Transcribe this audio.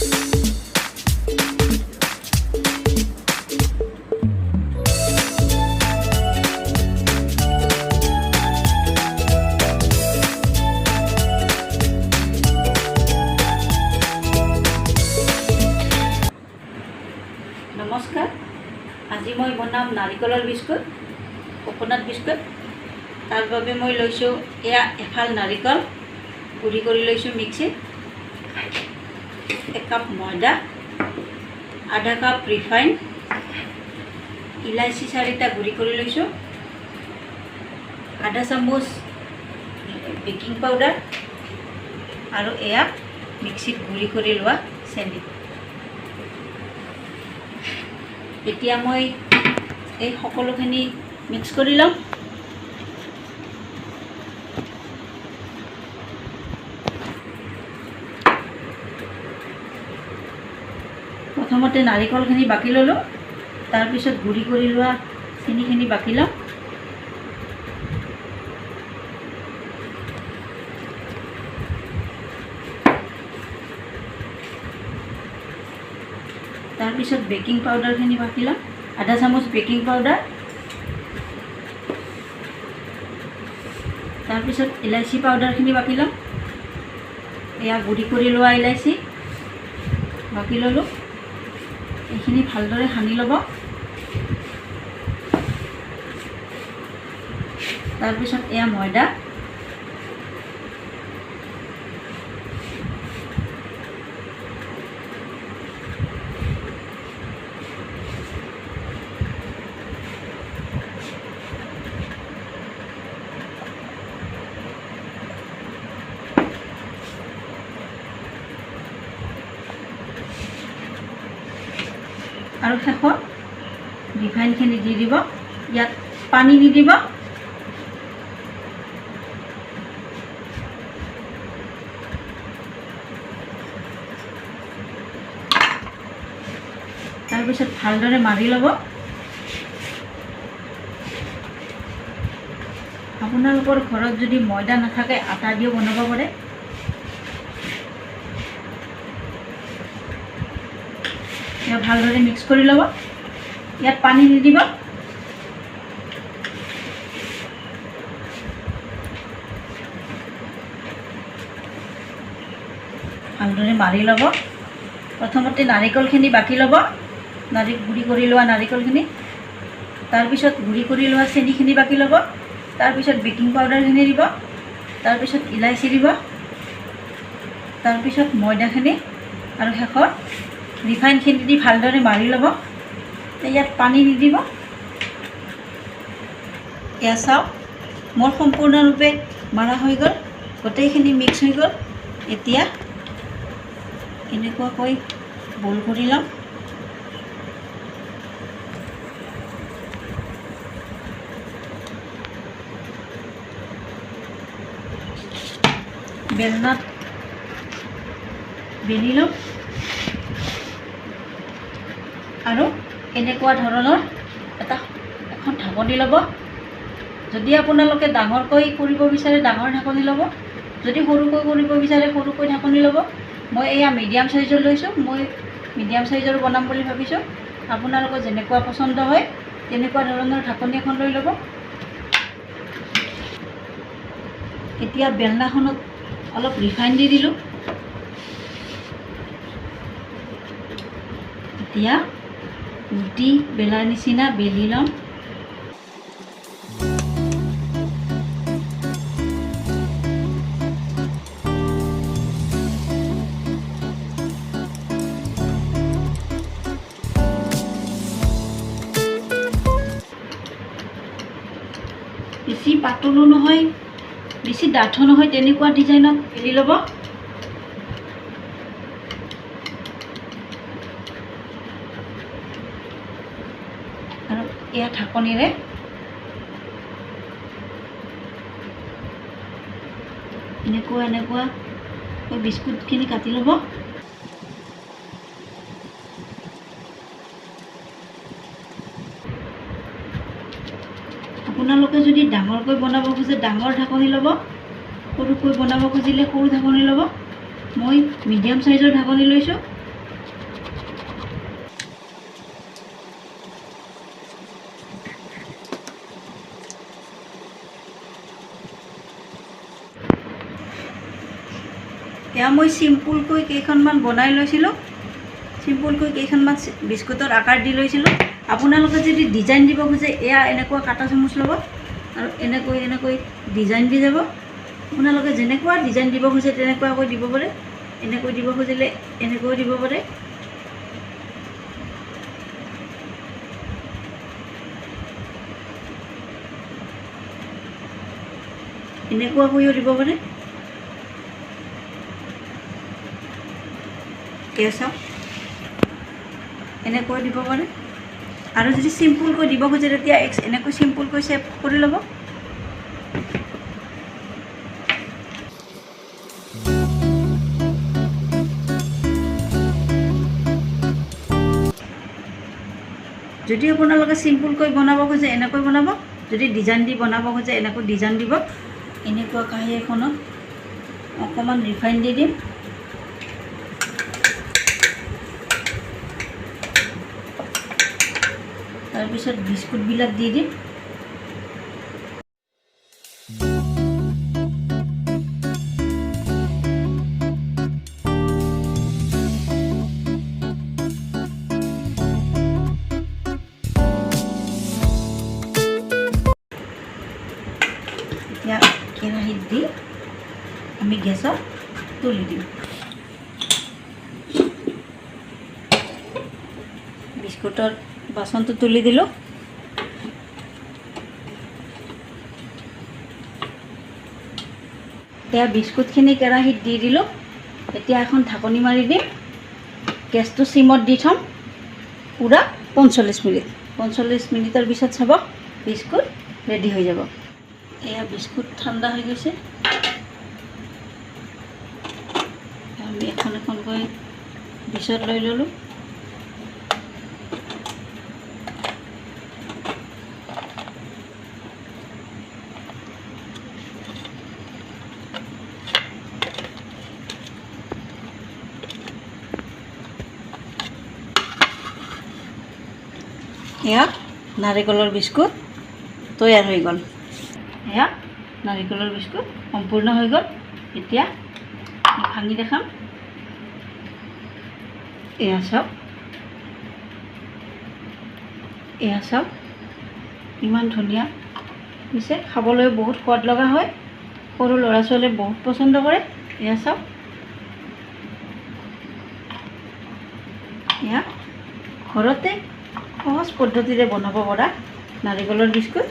নমস্কাৰ, আজি মই বনাম নাৰিকলৰ বিস্কুট, কোকোনাট বিস্কুট। তাৰ বাবে মই লৈছোঁ এয়া এফাল নাৰিকল গুড়ি কৰি লৈছোঁ মিক্সিত, 1 কাপ ময়দা, আধা কাপ ৰিফাইন, ইলাচি 4টা গুড়ি কৰি লৈছোঁ, আধা চামুচ বেকিং পাউডাৰ আৰু এয়া মিক্সিত গুড়ি কৰি লোৱা চেনি। এতিয়া মই এই সকলোখিনি মিক্স কৰি লম। প্ৰথমতে নাৰিকলখিনি বাকি ল'লোঁ, তাৰপিছত গুড়ি কৰি লোৱা চেনিখিনি বাকি ল'ম। তাৰপিছত বেকিং পাউডাৰখিনি বাকি ল'ম, আধা চামুচ বেকিং পাউডাৰ। তাৰপিছত ইলাচি পাউডাৰখিনি বাকি ল'ম, এয়া গুড়ি কৰি লোৱা ইলাচি বাকি ল'লোঁ। এইখিনি ভালদৰে সানি ল'ব। তাৰপিছত এয়া ময়দা, আৰু শেষত ৰিফাইনখিনি দি দিব। ইয়াত পানী দি দিব। তাৰপিছত ভালদৰে মাৰি ল'ব। আপোনালোকৰ ঘৰত যদি ময়দা নাথাকে আটা দিও বনাব পাৰে। ভালদৰে মিক্স কৰি ল'ব। ইয়াত পানী দি দিব। ভালদৰে মাৰি ল'ব। প্ৰথমতে নাৰিকলখিনি বাকি ল'ব, গুড়ি কৰি লোৱা নাৰিকলখিনি। তাৰপিছত গুড়ি কৰি লোৱা চেনিখিনি বাকি ল'ব। তাৰপিছত বেকিং পাউডাৰখিনি দিব। তাৰপিছত ইলাচি দিব। তাৰপিছত ময়দাখিনি আৰু শেষত ৰিফাইনখিনি দি ভালদৰে মাৰি ল'ব। ইয়াত পানী দি দিব। এয়া চাওক, মোৰ সম্পূৰ্ণৰূপে মাৰা হৈ গ'ল, গোটেইখিনি মিক্স হৈ গ'ল। এতিয়া এনেকুৱাকৈ বইল কৰি ল'ম। বেলনাত বেলি ল'ম আৰু এনেকুৱা ধৰণৰ এখন ঢাকনি ল'ব। যদি আপোনালোকে ডাঙৰকৈ কৰিব বিচাৰে ডাঙৰ ঢাকনি ল'ব, যদি সৰুকৈ কৰিব বিচাৰে সৰুকৈ ঢাকনি ল'ব। মই এয়া মিডিয়াম সাইজৰ লৈছোঁ, মই মিডিয়াম সাইজৰ বনাম বুলি ভাবিছোঁ। আপোনালোকৰ যেনেকুৱা পচন্দ হয় তেনেকুৱা ধৰণৰ ঢাকনি এখন লৈ ল'ব। এতিয়া বেলনাখনত অলপ ৰিফাইন দি দিলোঁ। এতিয়া ৰুটি বেলাৰ নিচিনা বেলি ল'ম। বেছি পাতলো নহয়, বেছি ডাঠো নহয়, তেনেকুৱা ডিজাইনত বেলি ল'ব। আৰু এয়া ঢাকনিৰে এনেকুৱা বিস্কুটখিনি কাটি ল'ব। আপোনালোকে যদি ডাঙৰকৈ বনাব খোজে ডাঙৰ ঢাকনি ল'ব, সৰুকৈ বনাব খুজিলে সৰু ঢাকনি ল'ব। মই মিডিয়াম সাইজৰ ঢাকনি লৈছোঁ। এয়া মই চিম্পুলকৈ কেইখনমান বনাই লৈছিলোঁ, চিম্পুলকৈ কেইখনমান বিস্কুটৰ আকাৰ দি লৈছিলোঁ। আপোনালোকে যদি ডিজাইন দিব খোজে এয়া এনেকুৱা কাটা চামুচ ল'ব আৰু এনেকৈ এনেকৈ ডিজাইন দি যাব। আপোনালোকে যেনেকুৱা ডিজাইন দিব খোজে তেনেকুৱাকৈ দিব পাৰে, এনেকৈ দিব খুজিলে এনেকৈও দিব পাৰে। এনেকুৱাকৈও দিব পাৰে। চাওক এনেকৈ দিব পাৰে। আৰু যদি চিম্পুলকৈ দিব খোজে তেতিয়া এনেকৈ চিম্পুলকৈ চেপ কৰি ল'ব। যদি আপোনালোকে চিম্পুলকৈ বনাব খোজে এনেকৈ বনাব, যদি ডিজাইন দি বনাব খোজে এনেকৈ ডিজাইন দিব। এনেকুৱা কাঁহী এখনত অকণমান ৰিফাইন দি দিম। তাৰপিছত বিস্কুটবিলাক দি দিম। এতিয়া কেৰাহীত দি আমি গেছত তুলি দিম। বিস্কুটৰ বাচনটো তুলি দিলোঁ। এতিয়া বিস্কুটখিনি কেৰাহীত দি দিলোঁ। এতিয়া এখন ঢাকনি মাৰি দিম। গেছটো চিমত দি থ'ম পূৰা 45 মিনিট। 45 মিনিটৰ পিছত চাব বিস্কুট ৰেডি হৈ যাব। এয়া বিস্কুট ঠাণ্ডা হৈ গৈছে। আমি এখন এখনকৈ ডিছত লৈ ল'লোঁ। এয়া নাৰিকলৰ বিস্কুট তৈয়াৰ হৈ গ'ল। এয়া নাৰিকলৰ বিস্কুট সম্পূৰ্ণ হৈ গ'ল। এতিয়া ভাঙি দেখাম। এয়া চাওক, এয়া চাওক ইমান ধুনীয়া হৈছে। খাবলৈ বহুত সোৱাদ লগা হয়। সৰু ল'ৰা ছোৱালীয়ে বহুত পচন্দ কৰে। এয়া চাওক, এয়া ঘৰতে সহজ পদ্ধতিৰে বনাব পৰা নাৰিকলৰ বিস্কুট।